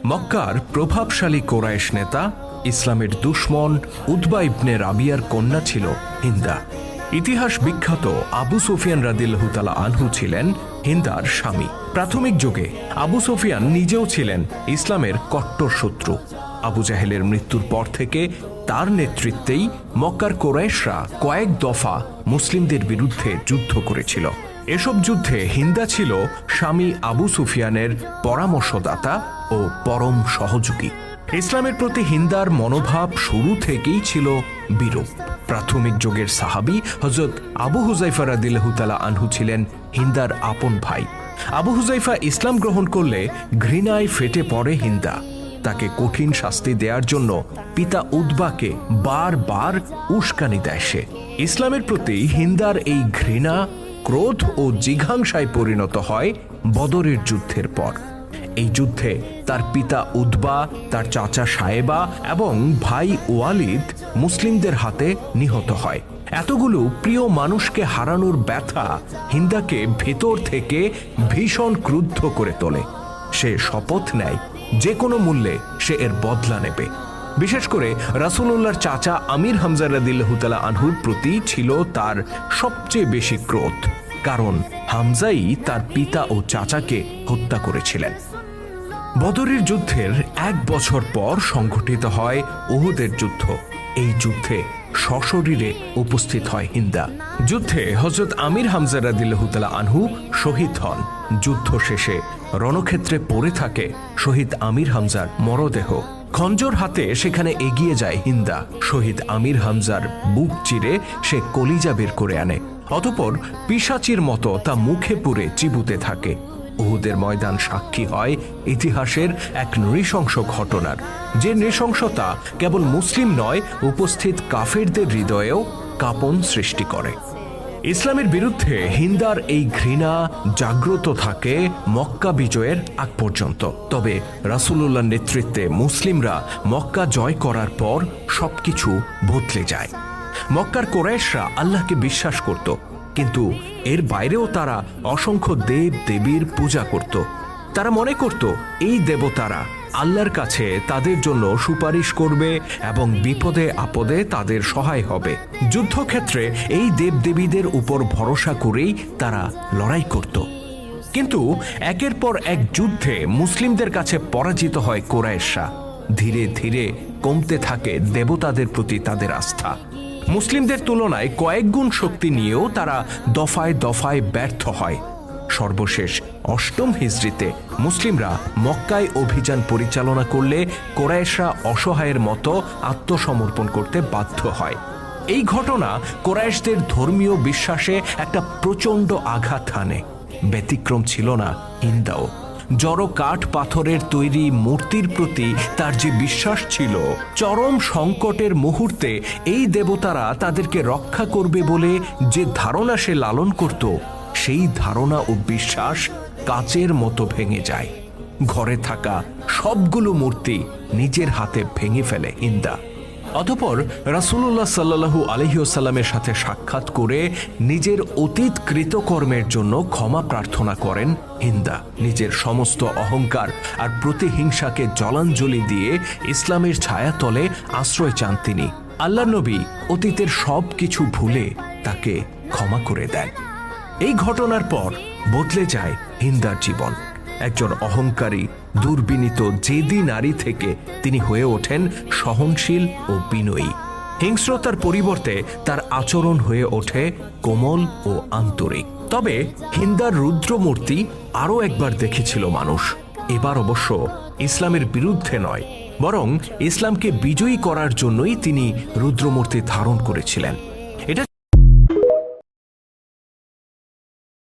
মক্কার প্রভাবশালী কোরাইশ নেতা ইসলামের দুশমন উতবা ইবনে রাবিয়ার কন্যা ছিল হিন্দা। ইতিহাস বিখ্যাত আবু সুফিয়ান রাদিয়াল্লাহু তাআলা আনহু ছিলেন হিন্দার স্বামী। প্রাথমিক যুগে আবু সুফিয়ান নিজেও ছিলেন ইসলামের কট্টর শত্রু। আবু জাহেলের মৃত্যুর পর থেকে তার নেতৃত্বেই মক্কার কোরাইশরা কয়েক দফা মুসলিমদের বিরুদ্ধে যুদ্ধ করেছিল। এসব যুদ্ধে হিন্দা ছিল স্বামী আবু সুফিয়ানের পরামর্শদাতা ও পরম সহযোগী। ইসলামের প্রতি হিন্দার মনোভাব শুরু থেকেই ছিল বিরূপ। প্রাথমিক যুগের সাহাবী হযরত আবু হুযায়ফা রাদিয়াল্লাহু তাআলা আনহু ছিলেন হিন্দার আপন ভাই। আবু হুযায়ফা ইসলাম গ্রহণ করলে ঘৃণায় ফেটে পড়ে হিন্দা। তাকে কঠিন শাস্তি দেওয়ার জন্য পিতা উতবাকে বারবার উস্কানি দেয় সে। ইসলামের প্রতি হিন্দার এই ঘৃণা, ক্রোধ ও জিঘাংসায় পরিণত হয় বদরের যুদ্ধের পর। এই যুদ্ধে তার পিতা উতবা, তার চাচা সায়েবা এবং ভাই ওয়ালিদ মুসলিমদের হাতে নিহত হয়। এতগুলো প্রিয় মানুষকে হারানোর ব্যথা হিন্দাকে ভেতর থেকে ভীষণ ক্রুদ্ধ করে তোলে। সে শপথ নেয় যে কোনো মূল্যে সে এর বদলা নেবে। বিশেষ করে রাসূলুল্লাহর চাচা আমির হামজা রাদিয়াল্লাহু তাআলা আনহুর প্রতি ছিল তার সবচেয়ে বেশি ক্রোধ, কারণ হামজাই তার পিতা ও চাচাকে হত্যা করেছিলেন। বদরের যুদ্ধের 1 বছর পর সংঘটিত হয় উহুদের যুদ্ধ। এই যুদ্ধে সশরীরে উপস্থিত হয় হিন্দা। যুদ্ধে হযরত আমির হামজা রাদিয়াল্লাহু তাআলা আনহু শহীদ হন। যুদ্ধ শেষে রণক্ষেত্রে পড়ে থাকে শহীদ আমির হামজার মরদেহ। খঞ্জর হাতে সেখানে এগিয়ে যায় হিন্দা। শহীদ আমির হামজার বুক চিরে সে কলিজা বের করে আনে। অতঃপর পিশাচির মতো তা মুখে পুরে চিবুতে থাকে। উহুদের ময়দান সাক্ষী হয় ইতিহাসের এক নৃশংস ঘটনার, যে নৃশংসতা কেবল মুসলিম নয়, উপস্থিত কাফেরদের হৃদয়েও কাঁপন সৃষ্টি করে। ইসলামের বিরুদ্ধে হিন্দার এই ঘৃণা জাগ্রত থাকে মক্কা বিজয়ের আগ পর্যন্ত। তবে রাসূলুল্লাহর নেতৃত্বে মুসলিমরা মক্কা জয় করার পর সবকিছু বদলে যায়। মক্কার কোরাইশরা আল্লাহকে বিশ্বাস করত, কিন্তু এর বাইরেও তারা অসংখ্য দেব দেবীর পূজা করত। তারা মনে করত এই দেবতারা আল্লাহর কাছে তাদের জন্য সুপারিশ করবে এবং বিপদে আপদে তাদের সহায় হবে। যুদ্ধক্ষেত্রে এই দেবদেবীদের উপর ভরসা করেই তারা লড়াই করত। কিন্তু একের পর এক যুদ্ধে মুসলিমদের কাছে পরাজিত হয় কোরাইশরা। ধীরে ধীরে কমতে থাকে দেবতাদের প্রতি তাদের আস্থা। মুসলিমদের তুলনায় কয়েক গুণ শক্তি নিয়েও তারা দফায় দফায় ব্যর্থ হয়। সর্বশেষ 8ম হিজরিতে মুসলিমরা মক্কায় অভিযান পরিচালনা করলে কোরাইশরা অসহায়ের মতো আত্মসমর্পণ করতে বাধ্য হয়। এই ঘটনা কোরাইশদের ধর্মীয় বিশ্বাসে একটা প্রচণ্ড আঘাত হানে। ব্যতিক্রম ছিল না হিন্দাও। জড়ো কাঠ পাথরের তৈরি মূর্তির প্রতি তার যে বিশ্বাস ছিল, চরম সংকটের মুহূর্তে এই দেবতারা তাদেরকে রক্ষা করবে বলে যে ধারণা সে লালন করত, সেই ধারণা ও বিশ্বাস কাচের মতো ভেঙে যায়। ঘরে থাকা সবগুলো মূর্তি নিজের হাতে ভেঙে ফেলে হিন্দা। অতঃপর রাসূলুল্লাহ সাল্লাল্লাহু আলাইহি ওয়াসাল্লামের সাথে সাক্ষাৎ করে নিজের অতীত কৃতকর্মের জন্য ক্ষমা প্রার্থনা করেন হিন্দা। নিজের সমস্ত অহংকার আর প্রতিহিংসাকে জলাঞ্জলি দিয়ে ইসলামের ছায়াতলে আশ্রয় চান তিনি। আল্লাহর নবী অতীতের সব কিছু ভুলে তাকে ক্ষমা করে দেন। এই ঘটনার পর বদলে যায় হিন্দার জীবন। একজন অহংকারী, দুর্বিনীত, জেদি নারী থেকে তিনি হয়ে ওঠেন সহনশীল ও বিনয়ী। হিংস্রতার পরিবর্তে তার আচরণ হয়ে ওঠে কোমল ও আন্তরিক। তবে হিন্দার রুদ্রমূর্তি আরও একবার দেখেছিল মানুষ। এবার অবশ্য ইসলামের বিরুদ্ধে নয়, বরং ইসলামকে বিজয়ী করার জন্যই তিনি রুদ্রমূর্তি ধারণ করেছিলেন। এটা